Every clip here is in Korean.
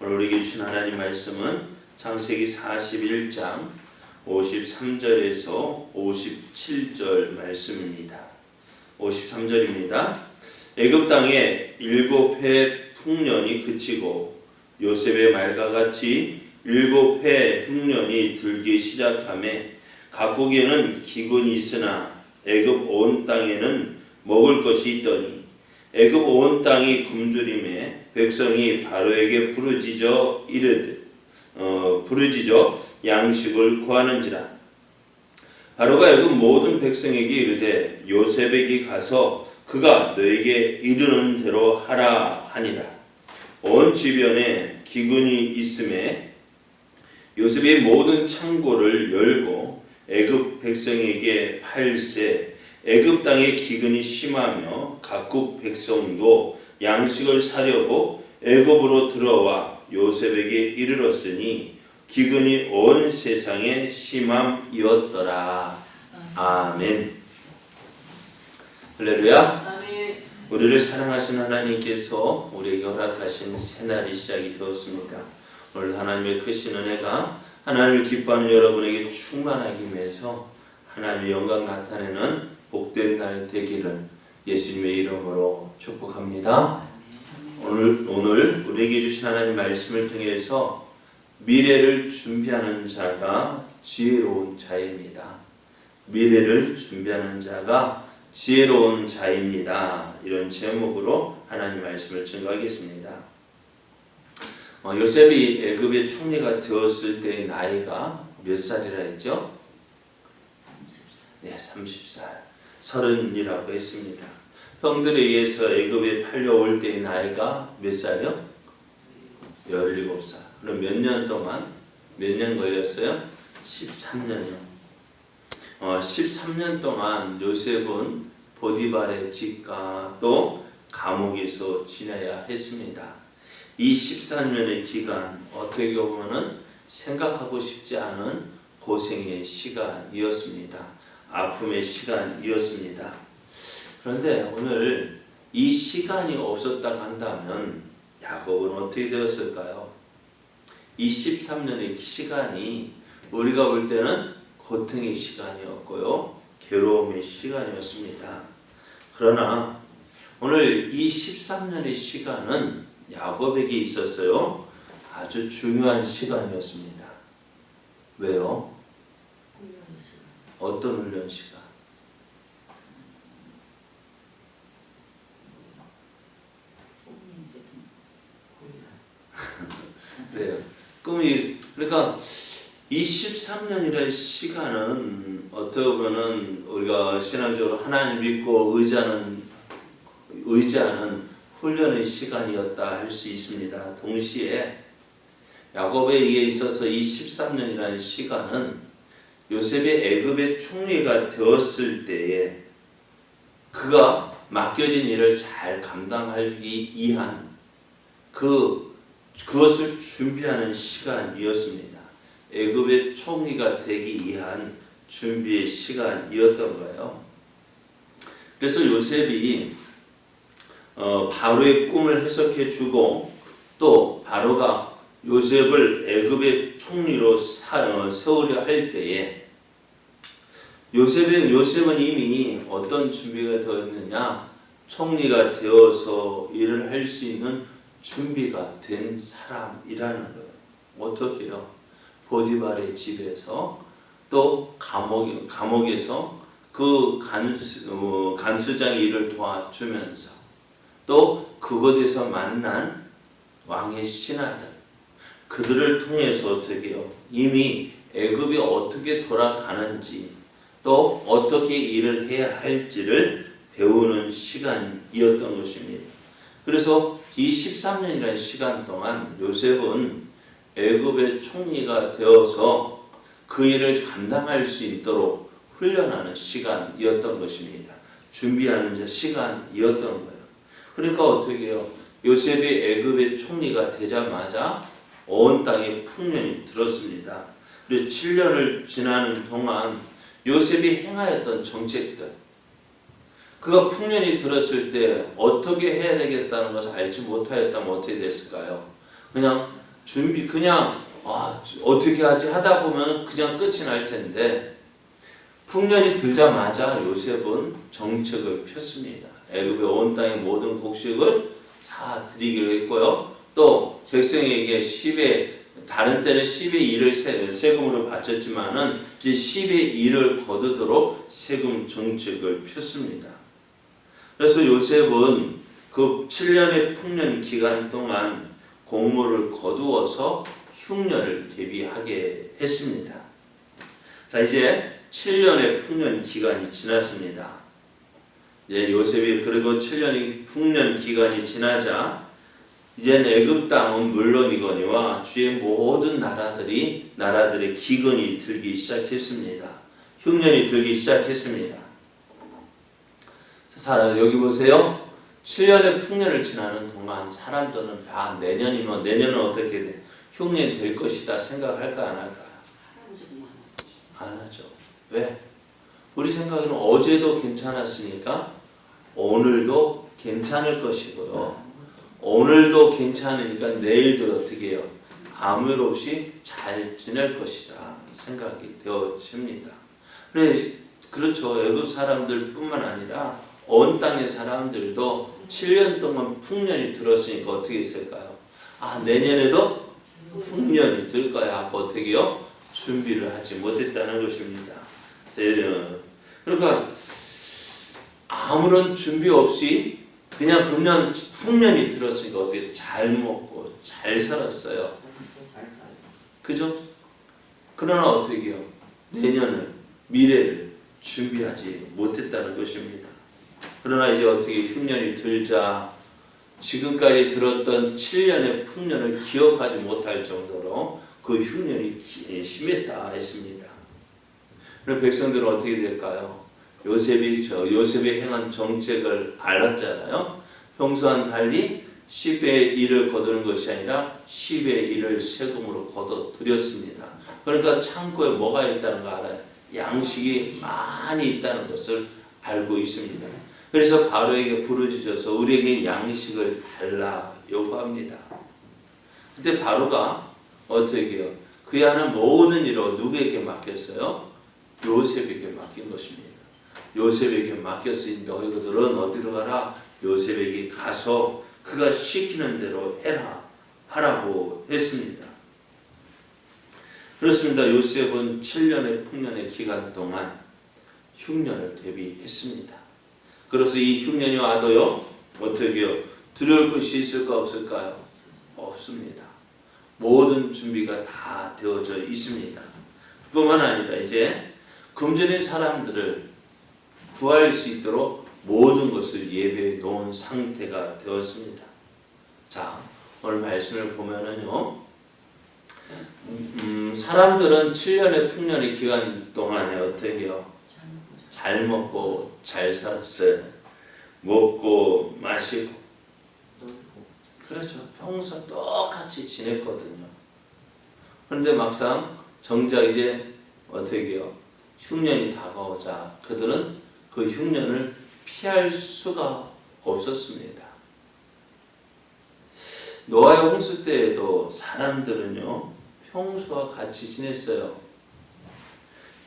오늘 우리에게 주신 하나님 말씀은 창세기 41장 53절에서 57절 말씀입니다. 53절입니다. 애굽 땅에 7해 풍년이 그치고 요셉의 말과 같이 7해 흉년이 들기 시작하매 각국에는 기근이 있으나 애굽 온 땅에는 먹을 것이 있더니 애굽 온 땅이 굶주림에 백성이 바로에게 부르짖어 양식을 구하는지라. 바로가 애굽 모든 백성에게 이르되 요셉에게 가서 그가 너에게 이르는 대로 하라 하니라. 온 주변에 기근이 있음에 요셉이 모든 창고를 열고 애굽 백성에게 팔세. 애굽 땅에 기근이 심하며 각국 백성도 양식을 사려고 애굽으로 들어와 요셉에게 이르렀으니 기근이 온 세상에 심함이었더라. 아멘. 할렐루야. 아멘. 우리를 사랑하신 하나님께서 우리에게 허락하신 새날이 시작이 되었습니다. 오늘 하나님의 크신 은혜가 하나님을 기뻐하는 여러분에게 충만하기 위해서 하나님의 영광 나타내는 복된 날 되기를 예수님의 이름으로 축복합니다. 오늘 우리에게 주신 하나님 말씀을 통해서 미래를 준비하는 자가 지혜로운 자입니다. 미래를 준비하는 자가 지혜로운 자입니다. 이런 제목으로 하나님 말씀을 증거하겠습니다. 요셉이 애굽의 총리가 되었을 때의 나이가 몇 살이라 했죠? 30살. 네, 30살. 30이라고 했습니다. 형들에 의해서 애굽에 팔려올 때의 나이가 몇 살이요? 17살. 그럼 몇 년 동안? 몇 년 걸렸어요? 13년이요. 13년 동안 요셉은 보디발의 집과 또 감옥에서 지내야 했습니다. 이 13년의 기간 어떻게 보면 생각하고 싶지 않은 고생의 시간이었습니다. 아픔의 시간이었습니다. 그런데 오늘 이 시간이 없었다 한다면 야곱은 어떻게 되었을까요? 이 13년의 시간이 우리가 볼 때는 고통의 시간이었고요, 괴로움의 시간이었습니다. 그러나 오늘 이 13년의 시간은 야곱에게 있어서요 아주 중요한 시간이었습니다. 왜요? 어떤 훈련 시간? 그래요. 그러니까 이 13년이라는 시간은 어떻게 보면 우리가 신앙적으로 하나님 믿고 의지하는 훈련의 시간이었다 할 수 있습니다. 동시에 야곱에 의해 있어서 이 13년이라는 시간은 요셉이 애굽의 총리가 되었을 때에 그가 맡겨진 일을 잘 감당하기 위한 그것을 준비하는 시간이었습니다. 애굽의 총리가 되기 위한 준비의 시간이었던 거예요. 그래서 요셉이 바로의 꿈을 해석해 주고 또 바로가 요셉을 애굽의 총리로 세우려 할 때에 요셉은 이미 어떤 준비가 되어 있느냐? 총리가 되어서 일을 할 수 있는 준비가 된 사람이라는 거예요. 어떻게요? 보디발의 집에서 또 감옥에서 그 간수장의 일을 도와주면서 또 그곳에서 만난 왕의 신하들, 그들을 통해서 어떻게요? 이미 애굽이 어떻게 돌아가는지 또 어떻게 일을 해야 할지를 배우는 시간이었던 것입니다. 그래서 이 13년이라는 시간 동안 요셉은 애굽의 총리가 되어서 그 일을 감당할 수 있도록 훈련하는 시간이었던 것입니다. 준비하는 시간이었던 거예요. 그러니까 어떻게 해요? 요셉이 애굽의 총리가 되자마자 온 땅에 풍년이 들었습니다. 그리고 7년을 지나는 동안 요셉이 행하였던 정책들, 그가 풍년이 들었을 때 어떻게 해야 되겠다는 것을 알지 못하였다면 어떻게 됐을까요? 그냥 준비 그냥 어떻게 하지 하다 보면 그냥 끝이 날 텐데 풍년이 들자마자 요셉은 정책을 폈습니다. 애굽의 온 땅의 모든 곡식을 다 드리기로 했고요. 또 백성에게 10의 다른 때는 10의 1을 세금으로 바쳤지만은 이제 10의 1을 거두도록 세금 정책을 폈습니다. 그래서 요셉은 그 7년의 풍년 기간 동안 곡물을 거두어서 흉년을 대비하게 했습니다. 자, 이제 7년의 풍년 기간이 지났습니다. 이제 요셉이 그리고 7년의 풍년 기간이 지나자 이제는 애굽 땅은 물론이거니와 주의 모든 나라들의 기근이 들기 시작했습니다. 흉년이 들기 시작했습니다. 자, 여기 보세요. 7년의 풍년을 지나는 동안 사람들은 내년은 어떻게 돼? 흉년이 될 것이다 생각할까 안 할까? 안 하죠. 왜? 우리 생각에는 어제도 괜찮았으니까 오늘도 괜찮을 것이고요. 오늘도 괜찮으니까 내일도 어떻게 해요? 아무 일 없이 잘 지낼 것이다 생각이 되어집니다. 그렇죠. 애굽 사람들뿐만 아니라 온 땅의 사람들도 7년 동안 풍년이 들었으니까 어떻게 있을까요? 내년에도 풍년이 들 거야 하고 어떻게 해요? 준비를 하지 못했다는 것입니다. 그러니까 아무런 준비 없이 그냥 금년 풍년이 들었으니까 어떻게 잘 먹고 잘 살았어요. 그죠? 그러나 어떻게 해요? 내년을 미래를 준비하지 못했다는 것입니다. 그러나 이제 어떻게 흉년이 들자 지금까지 들었던 7년의 풍년을 기억하지 못할 정도로 그 흉년이 심했다 했습니다. 그럼 백성들은 어떻게 될까요? 요셉이 행한 정책을 알았잖아요. 평소와는 달리 10의 1을 거두는 것이 아니라 10의 1을 세금으로 거둬들였습니다. 그러니까 창고에 뭐가 있다는 거 알아요? 양식이 많이 있다는 것을 알고 있습니다. 그래서 바로에게 부르짖어서 우리에게 양식을 달라 요구합니다. 그때 바로가 어떻게 해요? 그의 하는 모든 일을 누구에게 맡겼어요? 요셉에게 맡긴 것입니다. 요셉에게 맡겼으니 너희들은 어디로 가라? 요셉에게 가서 그가 시키는 대로 하라고 했습니다. 그렇습니다. 요셉은 7년의 풍년의 기간 동안 흉년을 대비했습니다. 그래서 이 흉년이 와도요, 어떻게 해요? 두려울 것이 있을까 없을까요? 없습니다. 모든 준비가 다 되어져 있습니다. 뿐만 아니라 이제 금전인 사람들을 구할 수 있도록 모든 것을 예배해 놓은 상태가 되었습니다. 자, 오늘 말씀을 보면은요, 사람들은 7년의 풍년의 기간 동안에 어떻게 해요? 잘 먹고 잘 살았어요. 먹고 마시고 그렇죠. 평소 똑같이 지냈거든요. 그런데 막상 정작 이제 어떻게 해요? 흉년이 다가오자 그들은 그 흉년을 피할 수가 없었습니다. 노아의 홍수 때에도 사람들은요 평소와 같이 지냈어요.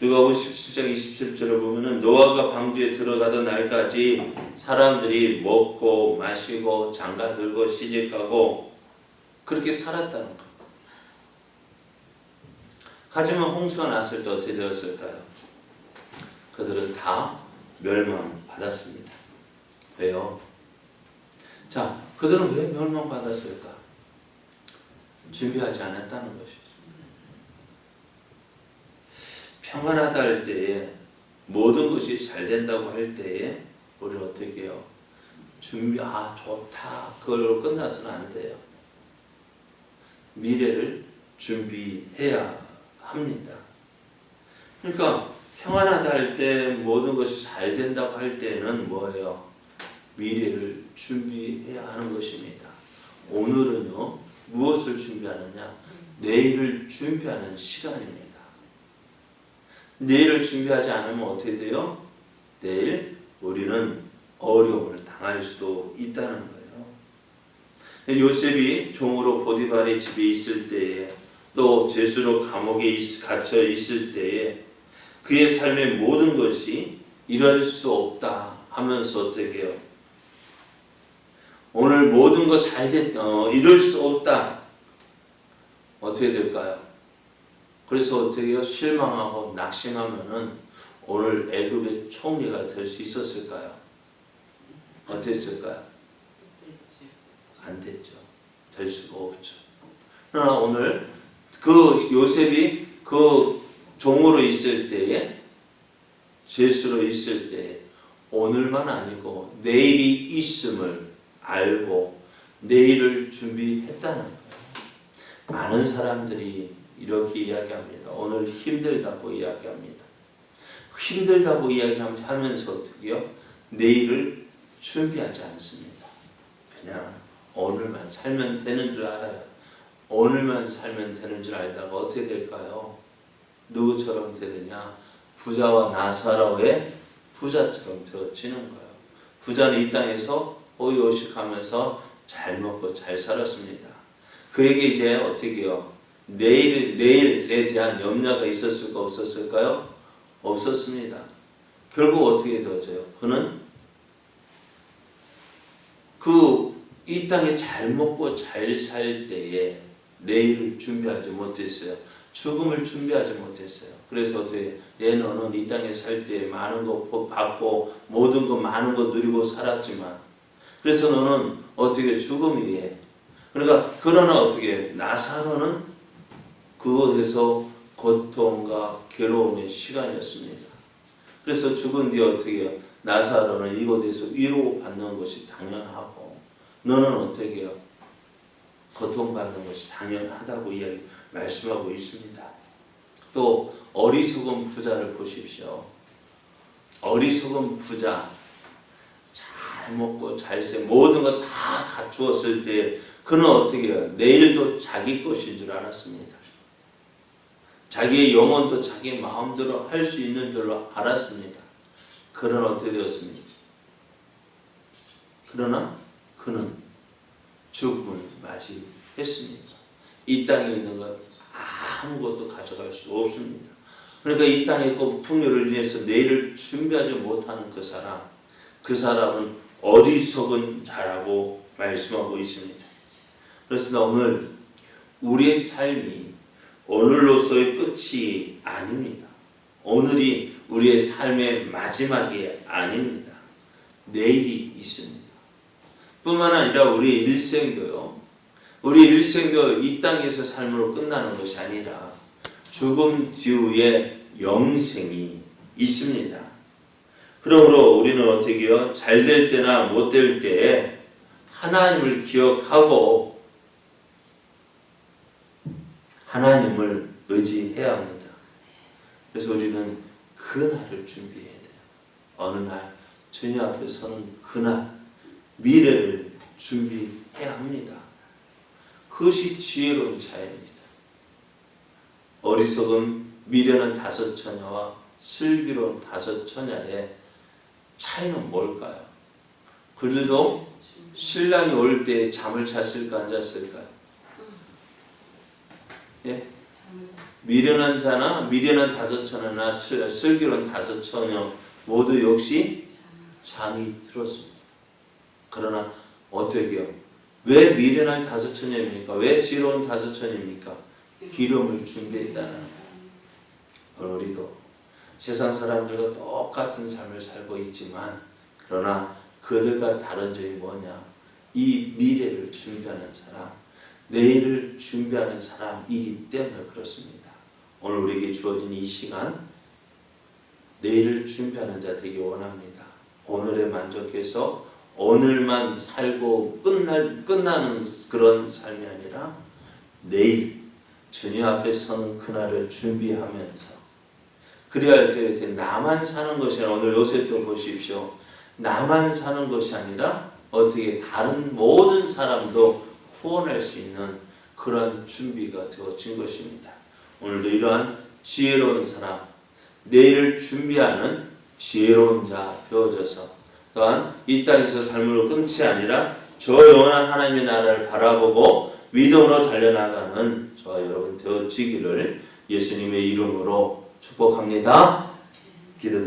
누가복음 17장 27절을 보면은 노아가 방주에 들어가던 날까지 사람들이 먹고 마시고 장가들고 시집가고 그렇게 살았다는 것. 하지만 홍수가 났을 때 어떻게 되었을까요? 그들은 다 멸망받았습니다. 왜요? 자, 그들은 왜 멸망받았을까? 준비하지 않았다는 것이죠. 평안하다 할 때에 모든 것이 잘 된다고 할 때에 우리는 어떻게 해요? 좋다 그걸로 끝나서는 안 돼요. 미래를 준비해야 합니다. 그러니까 평안하다 할 때 모든 것이 잘 된다고 할 때는 뭐예요? 미래를 준비해야 하는 것입니다. 오늘은요 무엇을 준비하느냐? 내일을 준비하는 시간입니다. 내일을 준비하지 않으면 어떻게 돼요? 내일 우리는 어려움을 당할 수도 있다는 거예요. 요셉이 종으로 보디발의 집에 있을 때에 또 죄수로 감옥에 갇혀 있을 때에 그의 삶의 모든 것이 이럴 수 없다 하면서 어떻게 해요? 오늘 모든 거 잘 이룰 수 없다. 어떻게 될까요? 그래서 어떻게 해요? 실망하고 낙심하면은 오늘 애굽의 총리가 될 수 있었을까요? 어땠을까요? 안 됐죠. 될 수가 없죠. 그러나 오늘 그 요셉이 그 종으로 있을 때에 죄수로 있을 때에 오늘만 아니고 내일이 있음을 알고 내일을 준비했다는 거예요. 많은 사람들이 이렇게 이야기합니다. 오늘 힘들다고 이야기합니다. 힘들다고 이야기하면서 어떻게요? 내일을 준비하지 않습니다. 그냥 오늘만 살면 되는 줄 알아요. 오늘만 살면 되는 줄 알다가 어떻게 될까요? 누구처럼 되느냐? 부자와 나사로의 부자처럼 되어지는 거예요. 부자는 이 땅에서 호의호식하면서 잘 먹고 잘 살았습니다. 그에게 이제 어떻게 해요? 내일에 대한 염려가 있었을까 없었을까요? 없었습니다. 결국 어떻게 되어져요? 그는 이 땅에 잘 먹고 잘 살 때에 내일을 준비하지 못했어요. 죽음을 준비하지 못했어요. 그래서 어떻게 너는 이 땅에 살 때 많은 거 받고 모든 거 많은 거 누리고 살았지만 그래서 너는 어떻게 죽음 위에 그러나 어떻게 나사로는 그곳에서 고통과 괴로움의 시간이었습니다. 그래서 죽은 뒤에 어떻게 해요? 나사로는 이곳에서 위로받는 것이 당연하고 너는 어떻게 해요? 고통받는 것이 당연하다고 말씀하고 있습니다. 또 어리석은 부자를 보십시오. 어리석은 부자 잘 먹고 잘 세 모든 거 다 갖추었을 때 그는 어떻게 해요? 내일도 자기 것인 줄 알았습니다. 자기의 영혼도 자기 마음대로 할 수 있는 줄로 알았습니다. 그러나 어떻게 되었습니까? 그러나 그는 죽음을 맞이했습니다. 이 땅에 있는 것 아무것도 가져갈 수 없습니다. 그러니까 이 땅의 풍요를 위해서 내일을 준비하지 못하는 그 사람은 어리석은 자라고 말씀하고 있습니다. 그렇습니다. 오늘 우리의 삶이 오늘로서의 끝이 아닙니다. 오늘이 우리의 삶의 마지막이 아닙니다. 내일이 있습니다. 뿐만 아니라 우리의 일생도요. 우리 일생도 이 땅에서 삶으로 끝나는 것이 아니라 죽음 뒤에 영생이 있습니다. 그러므로 우리는 어떻게 해요? 잘 될 때나 못 될 때에 하나님을 기억하고 하나님을 의지해야 합니다. 그래서 우리는 그날을 준비해야 돼요. 어느 날 주님 앞에 서는 그날 미래를 준비해야 합니다. 그것이 지혜로운 자입니다. 어리석은 미련한 다섯 처녀와 슬기로운 다섯 처녀의 차이는 뭘까요? 그들도 신랑이 올 때 잠을 잤을까 안 잤을까요? 예? 미련한 자나 미련한 다섯 처녀나 슬기로운 다섯 처녀 모두 역시 잠이 들었습니다. 그러나 어떻게 해요? 왜 미련한 다섯 처녀입니까? 왜 지혜로운 다섯 처녀입니까? 기름을 준비했다는 거예요. 우리도 세상 사람들과 똑같은 삶을 살고 있지만 그러나 그들과 다른 점이 뭐냐? 이 미래를 준비하는 사람, 내일을 준비하는 사람이기 때문에 그렇습니다. 오늘 우리에게 주어진 이 시간 내일을 준비하는 자 되기 원합니다. 오늘에 만족해서 오늘만 살고 끝나는 그런 삶이 아니라 내일 주님 앞에 서는 그날을 준비하면서 그래야 할 때 나만 사는 것이 아니라 오늘 요셉도 보십시오. 나만 사는 것이 아니라 어떻게 다른 모든 사람도 후원할 수 있는 그런 준비가 되어진 것입니다. 오늘도 이러한 지혜로운 사람, 내일을 준비하는 지혜로운 자 되어져서 또한 이 땅에서 삶으로 끝이 아니라 저 영원한 하나님의 나라를 바라보고 믿음으로 달려나가는 저와 여러분 되어지기를 예수님의 이름으로 축복합니다. 기도드립니다.